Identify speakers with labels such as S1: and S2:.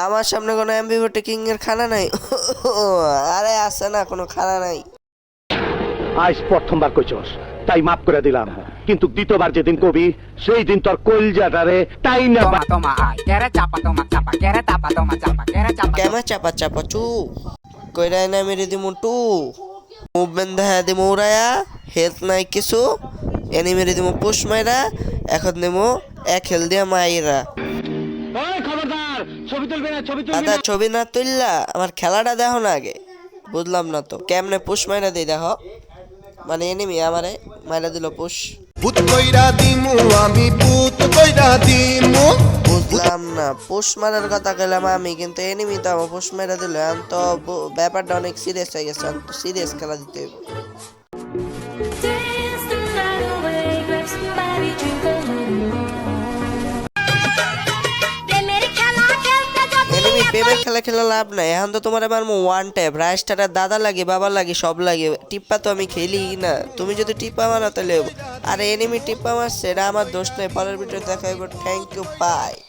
S1: আমার সামনে কোনো এমবিবিটি কিং এর খানা নাই। আরে আছে না, কোনো খানা নাই।
S2: আজ প্রথমবার কইছস তাই মাফ করে দিলাম, কিন্তু দ্বিতীয়বার যেদিন কবি সেই দিন তোর কলজাটারে তাই না
S3: Toma, ay, quiere chapa, toma, chapa, quiere tapa, toma, chapa, quiere chapa.
S1: কেমন চাপা চাপা চু কইরাই না মেরে দিমু টু মুভমেন্ট দেখা দিমু উড়ায়া, হেলথ নাই কিছু, এনি মেরে দিমু পুশ মাইরা, এখন দিমু এক হেল দিয়া মাইরা।
S2: ওই খবরদার, ছবি তুলবি না, ছবি তুলবি
S1: দাদা
S2: না।
S1: ছবি না তুললা আমার খেলাটা দেখো না আগে। বুঝলাম না তো কেমনে পুশ মাইরা দিই দেখো, মানে এনিমি আমারে মাইরা দিল পুশ।
S4: পুত কইরা দিমু আমি পুত কইরা দিমু।
S1: বুঝলাম না, পুশ মারার কথা কইলাম আমি, কিন্তু এনিমি তো আমার পুশ মাইরা দিল। এখন তো ব্যাপারটা অনেক সিরিয়াস হয়ে গেছে, এখন তো সিরিয়াস খেলা দিতে হইব।
S5: Dance the night away, grab somebody, drink a little more.
S1: Enemy প্রেমের খেলা খেলা লাভ নাই, এখন তো তোমার আমার ওয়ান ট্যাপ রাইস্টারের দাদা লাগে, বাবা লাগে, সব লাগে। টিপ্পা তো আমি খেলি না, তুমি যদি টিপ্পা মারো তাহলে। আর এনিমি টিপ্পা মারছে, এটা আমার দোষ নেই। পরের ভিডিও দেখা হইব। Thank you, by.